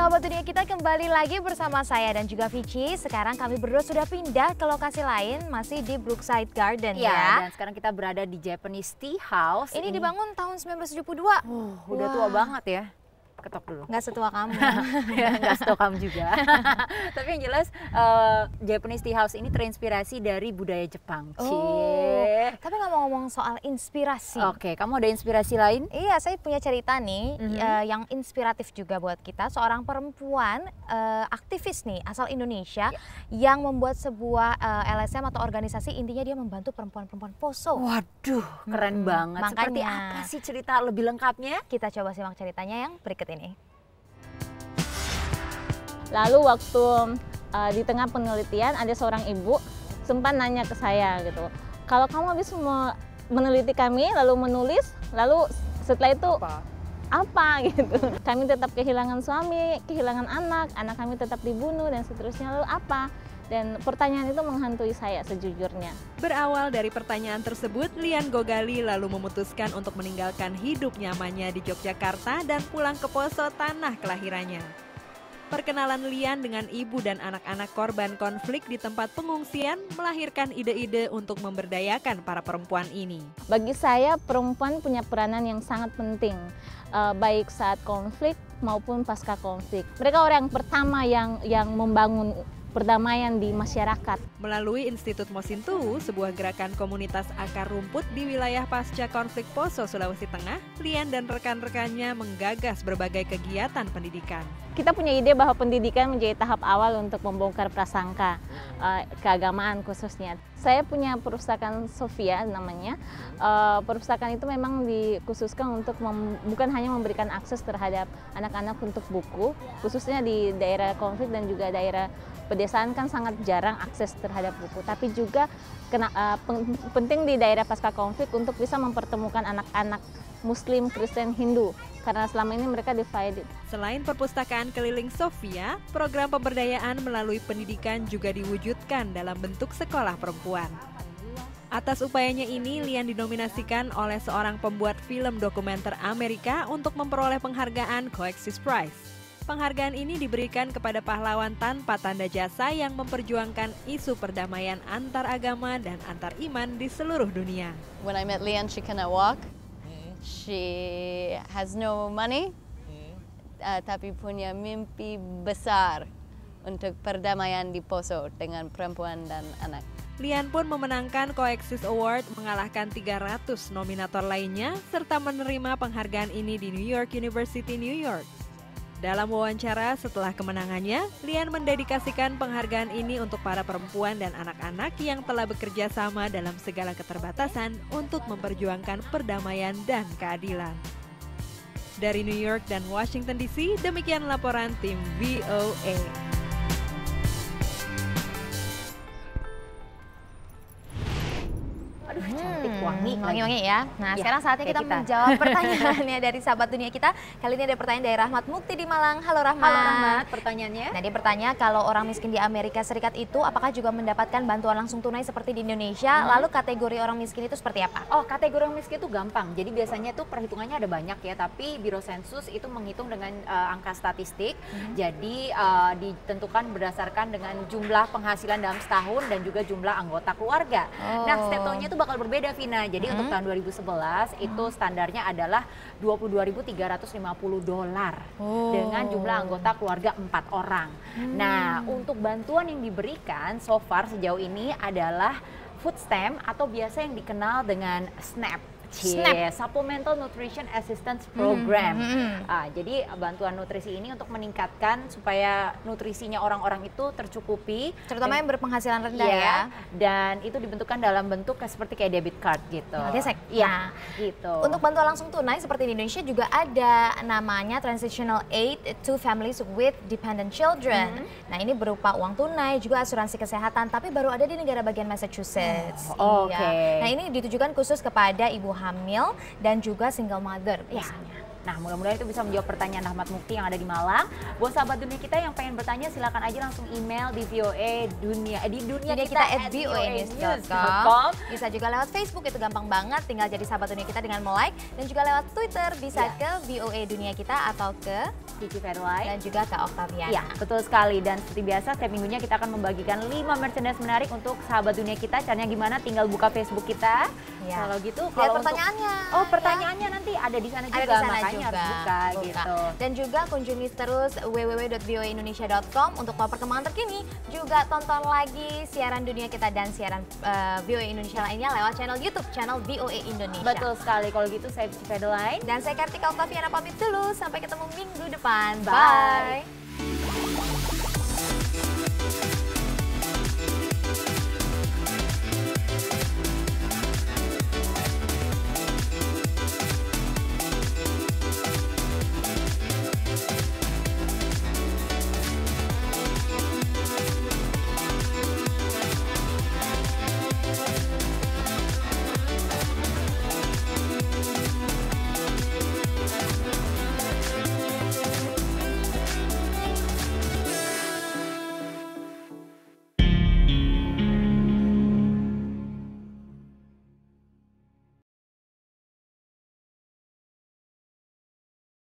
Sahabat dunia, kita kembali lagi bersama saya dan juga Vici. Sekarang kami berdua sudah pindah ke lokasi lain, masih di Brookside Garden ya. Dan sekarang kita berada di Japanese Tea House. Ini dibangun tahun 1972. Udah tua banget ya. Ketok dulu. Nggak setua kamu. Nggak setua kamu juga. Tapi yang jelas Japanese Tea House ini terinspirasi dari budaya Jepang. Tapi ngomong-ngomong soal inspirasi. Oke, kamu ada inspirasi lain? Iya, saya punya cerita nih yang inspiratif juga buat kita. Seorang perempuan aktivis nih asal Indonesia yang membuat sebuah LSM atau organisasi, intinya dia membantu perempuan-perempuan Poso. Waduh, keren banget. Makanya, seperti apa sih cerita lebih lengkapnya? Kita coba simak ceritanya yang berikut ini. Lalu waktu di tengah penelitian ada seorang ibu sempat nanya ke saya gitu, kalau kamu habis meneliti kami lalu menulis, lalu setelah itu apa gitu. Kami tetap kehilangan suami, kehilangan anak kami tetap dibunuh dan seterusnya, lalu apa? Dan pertanyaan itu menghantui saya sejujurnya. Berawal dari pertanyaan tersebut, Lian Gogali lalu memutuskan untuk meninggalkan hidup nyamannya di Yogyakarta dan pulang ke Poso, tanah kelahirannya. Perkenalan Lian dengan ibu dan anak-anak korban konflik di tempat pengungsian melahirkan ide-ide untuk memberdayakan para perempuan ini. Bagi saya, perempuan punya peranan yang sangat penting, baik saat konflik maupun pasca konflik. Mereka orang yang pertama yang membangun perdamaian di masyarakat. Melalui Institut Mosintowo, sebuah gerakan komunitas akar rumput di wilayah pasca konflik Poso, Sulawesi Tengah, Lian dan rekan-rekannya menggagas berbagai kegiatan pendidikan. Kita punya ide bahwa pendidikan menjadi tahap awal untuk membongkar prasangka keagamaan khususnya. Saya punya perpustakaan Sofia namanya. Perpustakaan itu memang dikhususkan untuk bukan hanya memberikan akses terhadap anak-anak untuk buku, khususnya di daerah konflik dan juga daerah pedesaan kan sangat jarang akses terhadap buku, tapi juga penting di daerah pasca konflik untuk bisa mempertemukan anak-anak Muslim, Kristen, Hindu, karena selama ini mereka divided. Selain perpustakaan keliling Sofia, program pemberdayaan melalui pendidikan juga diwujudkan dalam bentuk sekolah perempuan. Atas upayanya ini, Lian dinominasikan oleh seorang pembuat film dokumenter Amerika untuk memperoleh penghargaan Coexist Prize. Penghargaan ini diberikan kepada pahlawan tanpa tanda jasa yang memperjuangkan isu perdamaian antar agama dan antar iman di seluruh dunia. When I met Lian, she cannot walk. She has no money, tapi punya mimpi besar untuk perdamaian di Poso dengan perempuan dan anak. Lian pun memenangkan Coexist Award, mengalahkan 300 nominator lainnya, serta menerima penghargaan ini di New York University, New York. Dalam wawancara setelah kemenangannya, Lian mendedikasikan penghargaan ini untuk para perempuan dan anak-anak yang telah bekerja sama dalam segala keterbatasan untuk memperjuangkan perdamaian dan keadilan. Dari New York dan Washington DC, demikian laporan tim VOA. Aduh, cantik, wangi ya. Nah, Ya, sekarang saatnya kayak kita kita. menjawab pertanyaannya dari sahabat dunia kita. Kali ini ada pertanyaan dari Rahmat Mukti di Malang. Halo Rahmat. Halo Rahmat, pertanyaannya? Nah, dia bertanya, kalau orang miskin di Amerika Serikat itu apakah juga mendapatkan bantuan langsung tunai seperti di Indonesia? Lalu kategori orang miskin itu seperti apa? Oh, kategori orang miskin itu gampang. Jadi biasanya tuh perhitungannya ada banyak ya, tapi Biro Sensus itu menghitung dengan angka statistik. Jadi ditentukan berdasarkan dengan jumlah penghasilan dalam setahun dan juga jumlah anggota keluarga. Nah, setiap tahunnya itu bakal berbeda, Vina. Jadi untuk tahun 2011 itu standarnya adalah $22.350 dengan jumlah anggota keluarga 4 orang. Nah, untuk bantuan yang diberikan so far sejauh ini adalah food stamp atau biasa yang dikenal dengan SNAP. Supplemental Nutrition Assistance Program. Jadi bantuan nutrisi ini untuk meningkatkan supaya nutrisinya orang-orang itu tercukupi, Terutama yang berpenghasilan rendah ya. Dan itu dibentukkan dalam bentuk seperti kayak debit card gitu. Gesek. Iya, gitu. Untuk bantuan langsung tunai seperti di Indonesia juga ada namanya Transitional Aid to Families with Dependent Children. Nah, ini berupa uang tunai, juga asuransi kesehatan, tapi baru ada di negara bagian Massachusetts. Nah, ini ditujukan khusus kepada ibu hamil dan juga single mother biasanya. Nah, mudah-mudahan itu bisa menjawab pertanyaan Rahmat Mukti yang ada di Malang. Buat sahabat dunia kita yang pengen bertanya, silakan aja langsung email di VOA Dunia di dunia kita @voanews.com. Bisa juga lewat Facebook, itu gampang banget, tinggal jadi sahabat dunia kita dengan like, dan juga lewat Twitter bisa ke VOA Dunia Kita atau ke Cici Federline. Dan juga Kak Oktaviana. Ya, betul sekali. Dan seperti biasa, setiap minggunya kita akan membagikan 5 merchandise menarik untuk sahabat dunia kita. Caranya gimana? Tinggal buka Facebook kita. Ya. Kalau gitu, Lihat kalau pertanyaannya. Oh, pertanyaannya nanti ada di sana juga, Ada di sana makanya juga. harus buka gitu. Dan juga kunjungi terus www.voaindonesia.com untuk tahu perkembangan terkini. Juga tonton lagi siaran dunia kita dan siaran VOA Indonesia lainnya lewat channel YouTube, channel VOA Indonesia. Betul sekali. Kalau gitu saya Cici Federline. Dan saya Kartika Oktaviana pamit dulu. Sampai ketemu minggu depan. Bye. Bye.